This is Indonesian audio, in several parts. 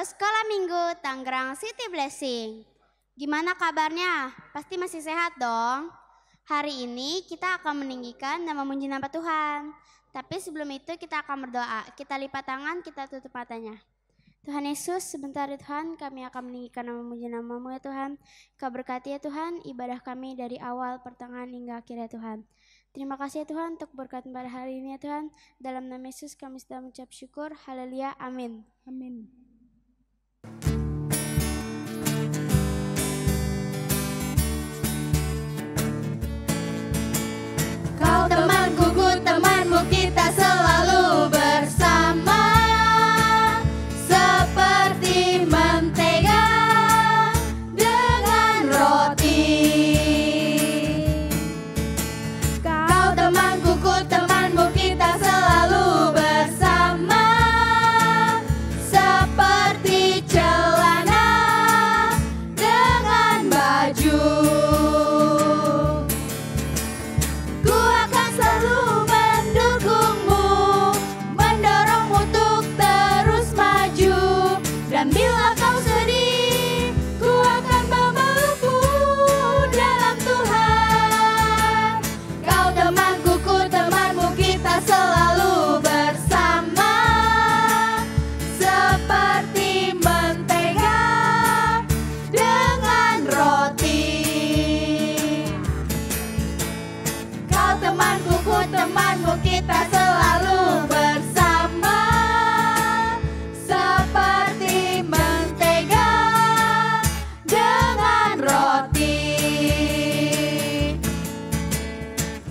Sekolah Minggu Tangerang City Blessing. Gimana kabarnya? Pasti masih sehat dong? Hari ini kita akan meninggikan dan memuji nama Tuhan. Tapi sebelum itu kita akan berdoa. Kita lipat tangan, kita tutup matanya. Tuhan Yesus, sebentar ya Tuhan, kami akan meninggikan dan memuji nama-Mu ya Tuhan. Kau berkati ya Tuhan, ibadah kami dari awal, pertengahan hingga akhir ya Tuhan. Terima kasih ya Tuhan untuk berkat pada hari ini ya Tuhan. Dalam nama Yesus kami sedang mengucap syukur. Haleluya. Amin. Amin. Kau temanku, ku temanmu, kita selalu bersama. Seperti mentega dengan roti. Kau temanku, ku temanmu, kita selalu bersama. Seperti celana dengan baju. Ku akan selalu mendukungmu, mendorongmu untuk terus maju. Dan bila kau sedih, ku akan memelukmu dalam Tuhan. Kau temanku, ku temanmu, kita selalu bersama. Seperti mentega dengan roti. Kau temanku, ku temanmu, kita selalu bersama. Seperti mentega dengan roti.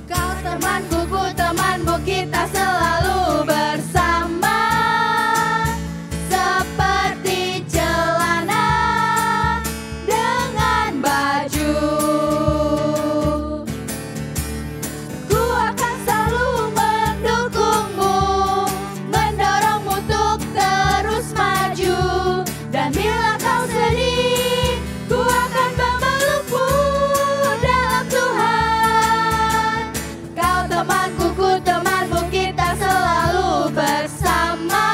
Kau temanku, ku temanmu, kita selalu bersama. Seperti celana dengan baju. Ku akan selalu mendukungmu, mendorongmu untuk terus maju. Dan bila kau sedih, ku akan memelukmu dalam Tuhan. Kau temanku, ku temanmu, kita selalu bersama.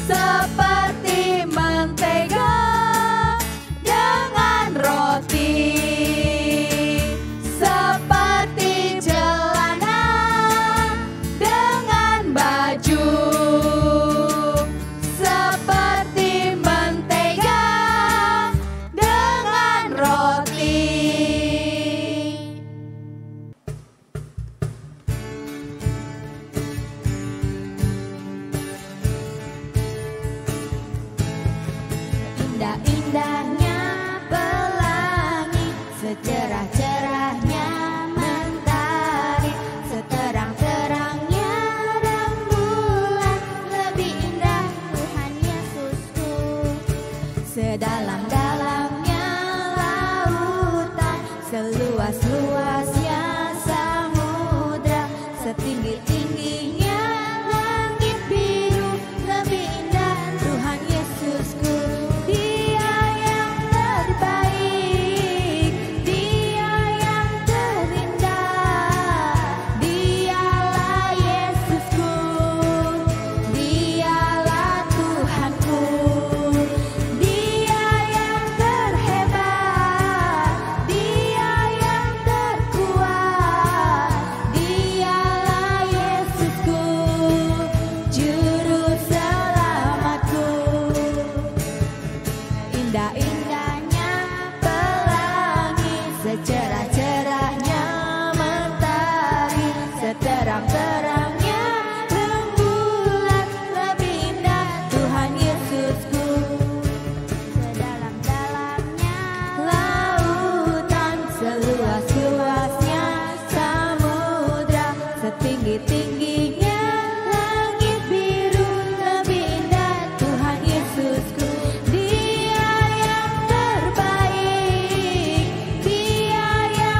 Seperti mentega dengan roti. Seperti celana dengan baju. Seperti mentega dengan roti. Indah-indahnya pelangi, secerah-cerahnya mentari, seterang-terangnya rembulan, lebih indah Tuhan Yesusku. Sedalam-dalamnya lautan, seluas-luasnya samudra, setinggi-tingginya langit biru, lebih indah Tuhan Yesusku. Dia yang terbaik, Dia yang terindah, Dialah Yesusku, Dialah Tuhanku. Dia yang terhebat, Dia yang terkuat, Dialah Yesusku, juru selamatku. Indah-indahnya pelangi, secerah-cerahnya mentari, seterang-terangnya rembulan, lebih indah Tuhan Yesusku. Sedalam-dalamnya lautan, seluas-luasnya samudra, setinggi-tingginya langit biru, lebih indah Tuhan Yesusku. Dia yang terbaik, Dia yang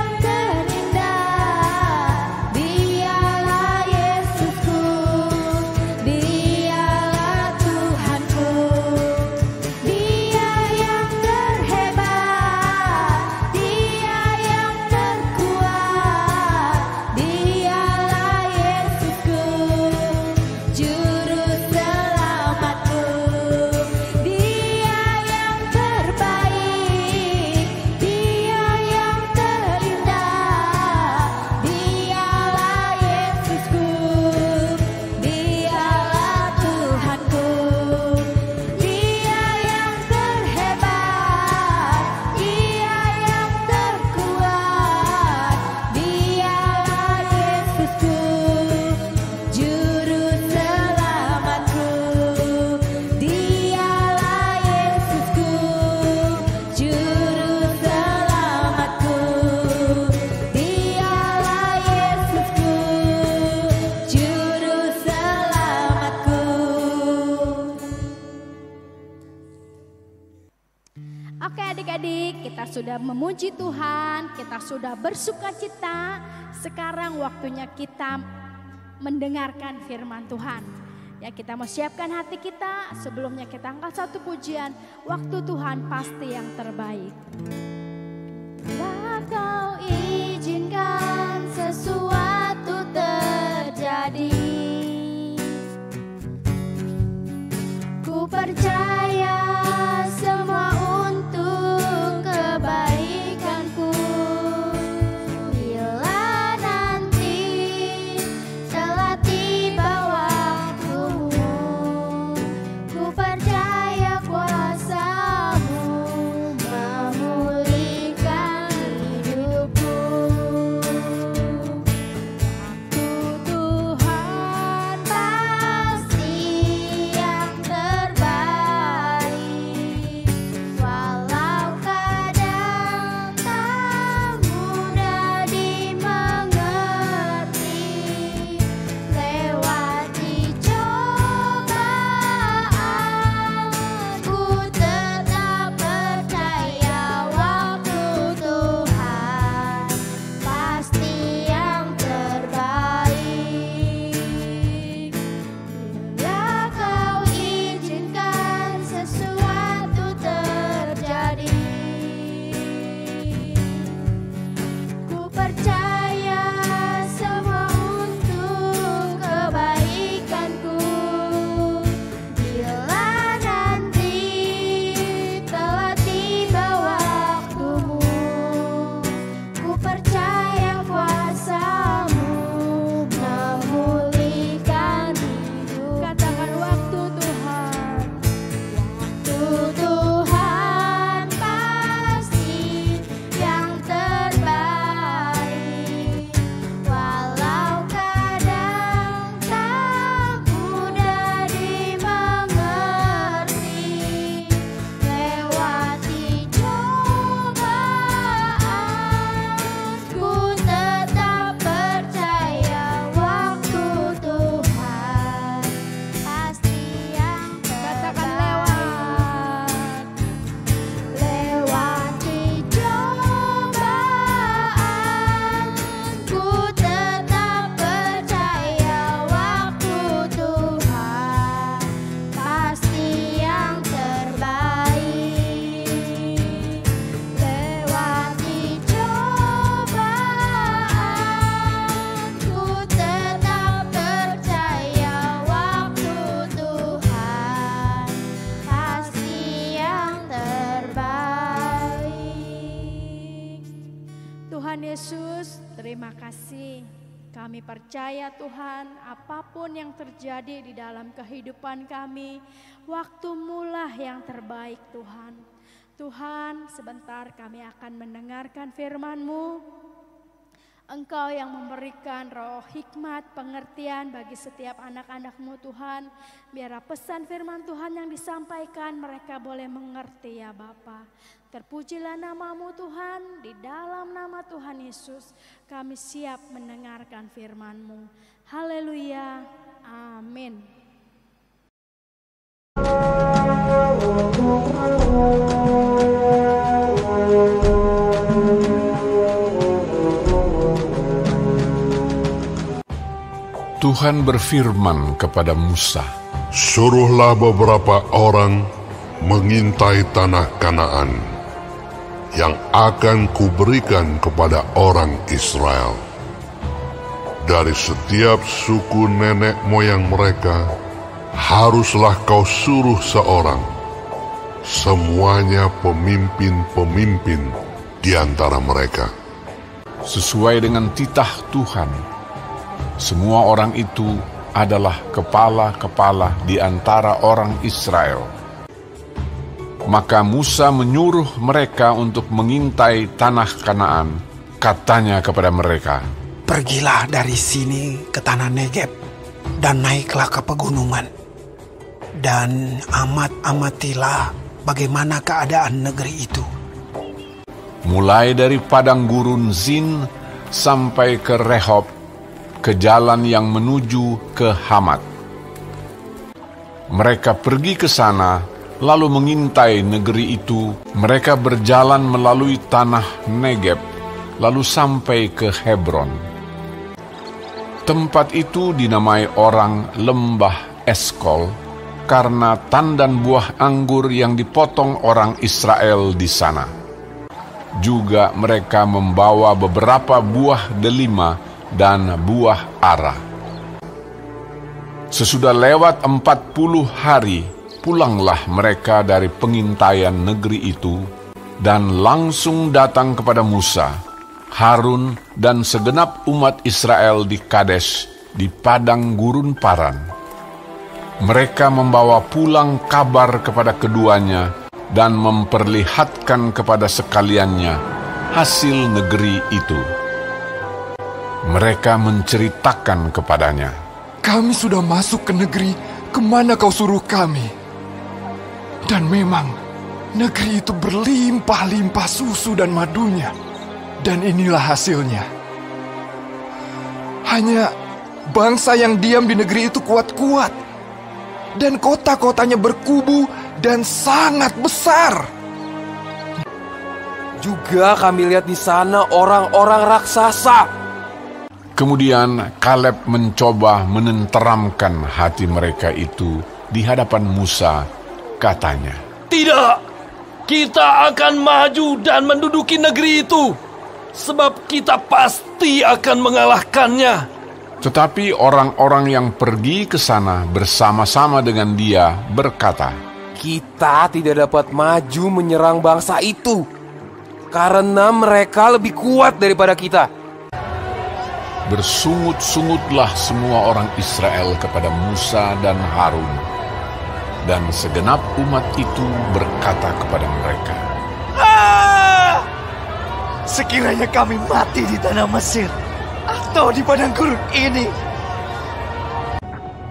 Oke adik-adik, kita sudah memuji Tuhan, kita sudah bersukacita. Sekarang waktunya kita mendengarkan firman Tuhan. Ya, kita mau siapkan hati kita. Sebelumnya kita angkat satu pujian. Waktu Tuhan pasti yang terbaik. Bila Kau izinkan sesuatu terjadi, ku percaya semua untuk kebaikanku. Bila nanti telah tiba waktumu, ku percaya kuasa-Mu memulihkan hidupku. Waktu Tuhan pasti yang terbaik, walau kadang tak mudah dimengerti. Lewati cobaan, ku tetap percaya waktu Tuhan pasti yang terbaik. Bila Kau izinkan sesuatu terjadi, ku percaya semua untuk kebaikanku. Bila nanti telah tiba waktumu, ku percaya kuasa-Mu memulihkan hidup. Katakan waktu Tuhan. Waktu Tuhan pasti yang terbaik, walau kadang tak mudah dimengerti. Lewati cobaan, ku tetap percaya waktu Tuhan pasti yang Katakan terbaik. Lewati cobaan, ku tetap percaya waktu Tuhan pasti yang terbaik. Lewati cobaan, ku tetap percaya waktu Tuhan pasti yang terbaik. Tuhan Yesus, terima kasih. Kami percaya Tuhan, apapun yang terjadi di dalam kehidupan kami, waktu-Mulah yang terbaik Tuhan. Tuhan, sebentar kami akan mendengarkan firman-Mu. Engkau yang memberikan roh hikmat, pengertian bagi setiap anak-anak-Mu Tuhan. Biar pesan firman Tuhan yang disampaikan mereka boleh mengerti ya Bapa. Terpujilah nama-Mu Tuhan, di dalam nama Tuhan Yesus kami siap mendengarkan firman-Mu. Haleluya, amin. Tuhan berfirman kepada Musa, Suruhlah beberapa orang mengintai tanah Kanaan yang akan kuberikan kepada orang Israel. Dari setiap suku nenek moyang mereka, haruslah kau suruh seorang, semuanya pemimpin-pemimpin di antara mereka. sesuai dengan titah Tuhan. Semua orang itu adalah kepala-kepala di antara orang Israel. Maka Musa menyuruh mereka untuk mengintai tanah Kanaan. Katanya kepada mereka, Pergilah dari sini ke tanah Negeb dan naiklah ke pegunungan. Dan amatilah bagaimana keadaan negeri itu. mulai dari padang gurun Zin sampai ke Rehob, ke jalan yang menuju ke Hamat. Mereka pergi ke sana lalu mengintai negeri itu. Mereka berjalan melalui tanah Negeb, lalu sampai ke Hebron. Tempat itu dinamai orang Lembah Eskol, karena tandan buah anggur yang dipotong orang Israel di sana. Juga mereka membawa beberapa buah delima dan buah ara. Sesudah lewat 40 hari, pulanglah mereka dari pengintaian negeri itu, dan langsung datang kepada Musa, Harun, dan segenap umat Israel di Kades, di padang gurun Paran. Mereka membawa pulang kabar kepada keduanya dan memperlihatkan kepada sekaliannya hasil negeri itu. Mereka menceritakan kepadanya, "Kami sudah masuk ke negeri kemana kau suruh kami. Dan memang negeri itu berlimpah-limpah susu dan madunya. Dan inilah hasilnya. Hanya bangsa yang diam di negeri itu kuat-kuat. Dan kota-kotanya berkubu dan sangat besar. Juga kami lihat di sana orang-orang raksasa." Kemudian Kaleb mencoba menenteramkan hati mereka itu di hadapan Musa. Katanya, "Tidak, kita akan maju dan menduduki negeri itu, sebab kita pasti akan mengalahkannya." Tetapi orang-orang yang pergi ke sana bersama-sama dengan dia berkata, "Kita tidak dapat maju menyerang bangsa itu, karena mereka lebih kuat daripada kita." Bersungut-sungutlah semua orang Israel kepada Musa dan Harun, dan segenap umat itu berkata kepada mereka, Sekiranya kami mati di tanah Mesir atau di padang gurun ini.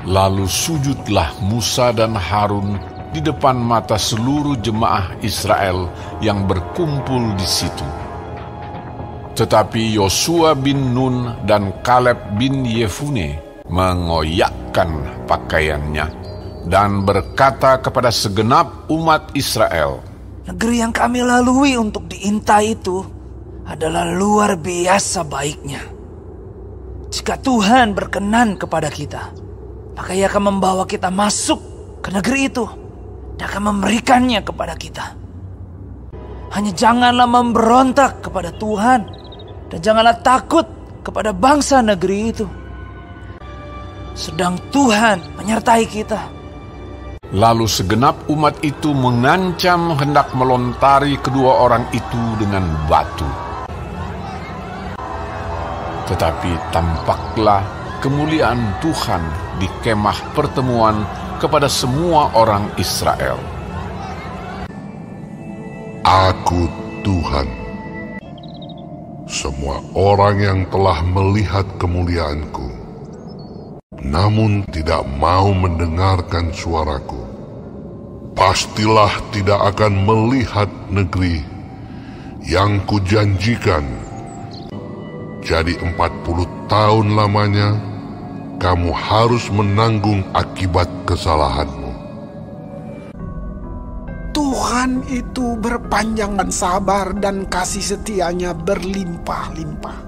Lalu sujudlah Musa dan Harun di depan mata seluruh jemaah Israel yang berkumpul di situ. Tetapi Yosua bin Nun dan Kaleb bin Yefune mengoyakkan pakaiannya dan berkata kepada segenap umat Israel, Negeri yang kami lalui untuk diintai itu adalah luar biasa baiknya. Jika Tuhan berkenan kepada kita, maka Ia akan membawa kita masuk ke negeri itu dan akan memberikannya kepada kita. Hanya janganlah memberontak kepada Tuhan dan janganlah takut kepada bangsa negeri itu. Sedang Tuhan menyertai kita. Lalu segenap umat itu mengancam hendak melontari kedua orang itu dengan batu. Tetapi tampaklah kemuliaan Tuhan di kemah pertemuan kepada semua orang Israel. Aku Tuhan. Semua orang yang telah melihat kemuliaanku, namun tidak mau mendengarkan suaraku, pastilah tidak akan melihat negeri yang kujanjikan. Jadi 40 tahun lamanya, kamu harus menanggung akibat kesalahanmu. Tuhan itu berpanjang dan sabar dan kasih setianya berlimpah-limpah.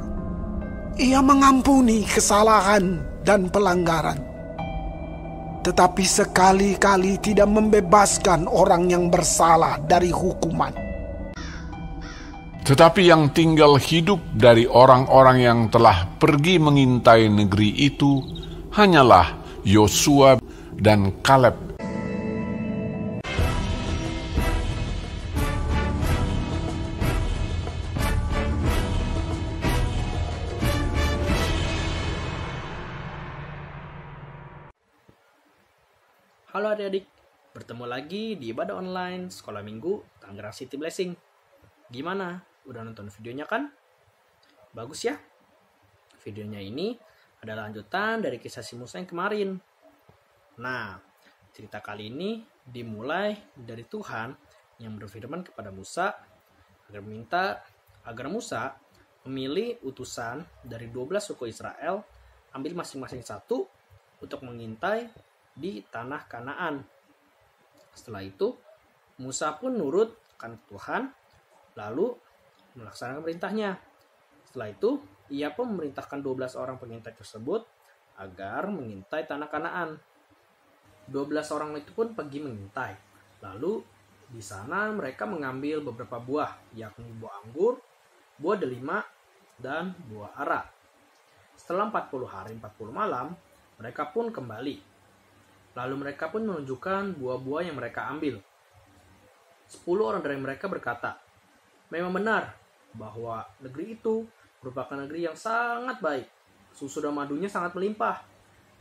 Ia mengampuni kesalahan dan pelanggaran, tetapi sekali-kali tidak membebaskan orang yang bersalah dari hukuman. Tetapi yang tinggal hidup dari orang-orang yang telah pergi mengintai negeri itu hanyalah Yosua dan Kaleb. Halo adik-adik, bertemu lagi di ibadah online Sekolah Minggu Tangerang City Blessing. Gimana? Udah nonton videonya kan? Bagus ya? Videonya ini adalah lanjutan dari kisah si Musa yang kemarin. Nah, cerita kali ini dimulai dari Tuhan yang berfirman kepada Musa agar Musa memilih utusan dari 12 suku Israel, ambil masing-masing satu untuk mengintai di tanah Kanaan. Setelah itu, Musa pun nurut akan Tuhan, lalu melaksanakan perintahnya. Setelah itu, ia pun memerintahkan 12 orang pengintai tersebut agar mengintai tanah Kanaan. 12 orang itu pun pergi mengintai. Lalu di sana mereka mengambil beberapa buah, yakni buah anggur, buah delima, dan buah ara. Setelah 40 hari 40 malam, mereka pun kembali. Lalu mereka pun menunjukkan buah-buah yang mereka ambil. 10 orang dari mereka berkata, "Memang benar bahwa negeri itu merupakan negeri yang sangat baik. Susu dan madunya sangat melimpah.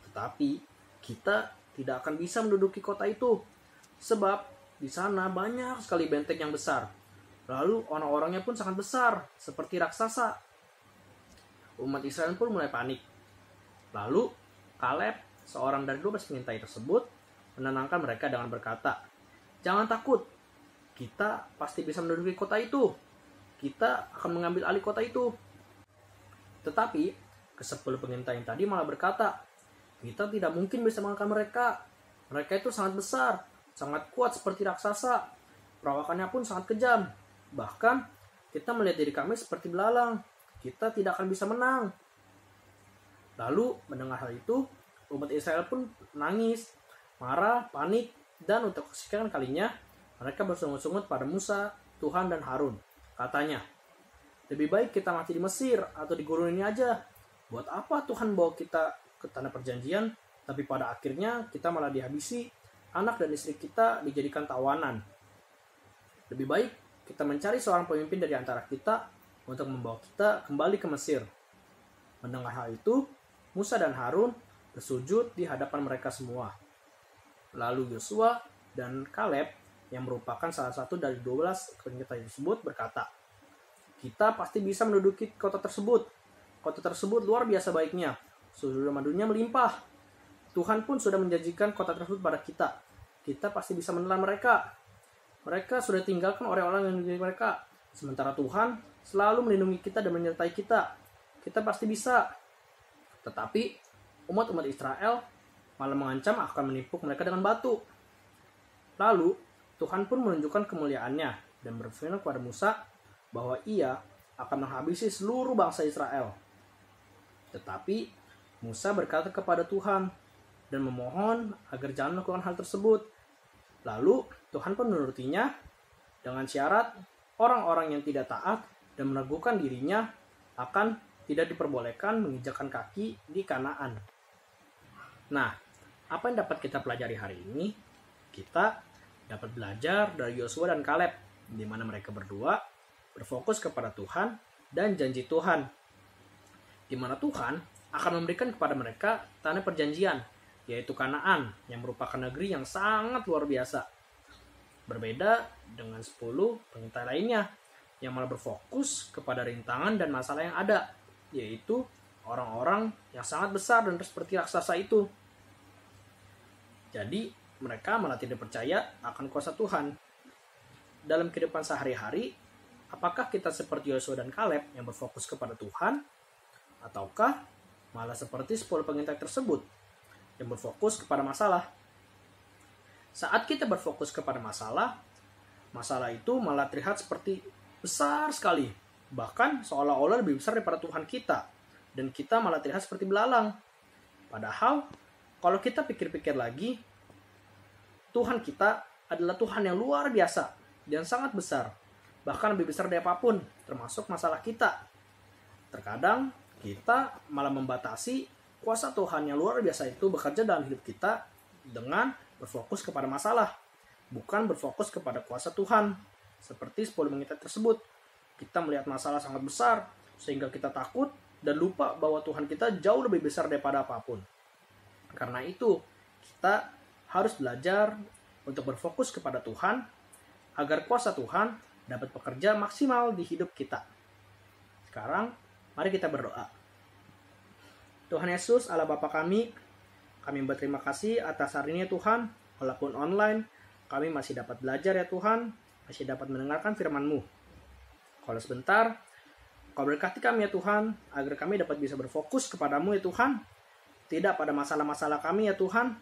Tetapi kita tidak akan bisa menduduki kota itu, sebab di sana banyak sekali benteng yang besar. Lalu orang-orangnya pun sangat besar, seperti raksasa." Umat Israel pun mulai panik. Lalu Kaleb, seorang dari 12 pengintai tersebut, menenangkan mereka dengan berkata, "Jangan takut, kita pasti bisa menduduki kota itu. Kita akan mengambil alih kota itu." Tetapi ke-10 pengintai yang tadi malah berkata, "Kita tidak mungkin bisa mengalahkan mereka. Mereka itu sangat besar, sangat kuat seperti raksasa. Perawakannya pun sangat kejam. Bahkan kita melihat diri kami seperti belalang. Kita tidak akan bisa menang." Lalu mendengar hal itu, umat Israel pun nangis, marah, panik, dan untuk kesekian kalinya mereka bersungut-sungut pada Musa, Tuhan, dan Harun. Katanya, "Lebih baik kita mati di Mesir atau di gurun ini aja. Buat apa Tuhan bawa kita ke tanah perjanjian, tapi pada akhirnya kita malah dihabisi, anak dan istri kita dijadikan tawanan. Lebih baik kita mencari seorang pemimpin dari antara kita untuk membawa kita kembali ke Mesir." Mendengar hal itu, Musa dan Harun bersujud di hadapan mereka semua. Lalu Yosua dan Kaleb, yang merupakan salah satu dari 12 pengintai tersebut, berkata, "Kita pasti bisa menduduki kota tersebut. Kota tersebut luar biasa baiknya. Susu dan madunya melimpah. Tuhan pun sudah menjanjikan kota tersebut pada kita. Kita pasti bisa menelan mereka. Mereka sudah tinggalkan orang-orang yang menjadi mereka. Sementara Tuhan selalu melindungi kita dan menyertai kita. Kita pasti bisa." Tetapi umat-umat Israel malah mengancam akan menipu mereka dengan batu. Lalu Tuhan pun menunjukkan kemuliaannya dan berfirman kepada Musa bahwa ia akan menghabisi seluruh bangsa Israel. Tetapi Musa berkata kepada Tuhan dan memohon agar jangan melakukan hal tersebut. Lalu Tuhan pun menurutinya dengan syarat orang-orang yang tidak taat dan meragukan dirinya akan tidak diperbolehkan menginjakkan kaki di Kanaan. Nah, apa yang dapat kita pelajari hari ini? Kita dapat belajar dari Yosua dan Kaleb, di mana mereka berdua berfokus kepada Tuhan dan janji Tuhan, di mana Tuhan akan memberikan kepada mereka tanah perjanjian, yaitu Kanaan, yang merupakan negeri yang sangat luar biasa. Berbeda dengan 10 pengintai lainnya, yang malah berfokus kepada rintangan dan masalah yang ada, yaitu orang-orang yang sangat besar dan seperti raksasa itu. Jadi mereka malah tidak percaya akan kuasa Tuhan. Dalam kehidupan sehari-hari, apakah kita seperti Yosua dan Kaleb yang berfokus kepada Tuhan, ataukah malah seperti 10 pengintai tersebut yang berfokus kepada masalah? Saat kita berfokus kepada masalah itu malah terlihat seperti besar sekali, bahkan seolah-olah lebih besar daripada Tuhan kita, dan kita malah terlihat seperti belalang. Padahal kalau kita pikir-pikir lagi, Tuhan kita adalah Tuhan yang luar biasa dan sangat besar, bahkan lebih besar dari apapun, termasuk masalah kita. Terkadang kita malah membatasi kuasa Tuhan yang luar biasa itu bekerja dalam hidup kita dengan berfokus kepada masalah, bukan berfokus kepada kuasa Tuhan. Seperti 10 pengintai tersebut, kita melihat masalah sangat besar sehingga kita takut dan lupa bahwa Tuhan kita jauh lebih besar daripada apapun. Karena itu, kita harus belajar untuk berfokus kepada Tuhan agar kuasa Tuhan dapat bekerja maksimal di hidup kita. Sekarang, mari kita berdoa. Tuhan Yesus, Allah Bapa kami berterima kasih atas hari ini ya Tuhan, walaupun online, kami masih dapat belajar ya Tuhan, masih dapat mendengarkan firman-Mu. Kalau sebentar, Kau berkati kami ya Tuhan, agar kami dapat bisa berfokus kepadamu ya Tuhan, tidak pada masalah-masalah kami ya Tuhan,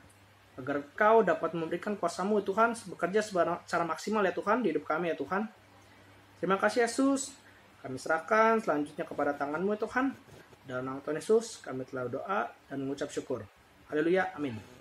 agar Kau dapat memberikan kuasa-Mu ya Tuhan, bekerja secara maksimal ya Tuhan di hidup kami ya Tuhan. Terima kasih Yesus, kami serahkan selanjutnya kepada tangan-Mu ya Tuhan. Dalam nama Tuhan Yesus kami telah berdoa dan mengucap syukur. Haleluya, amin.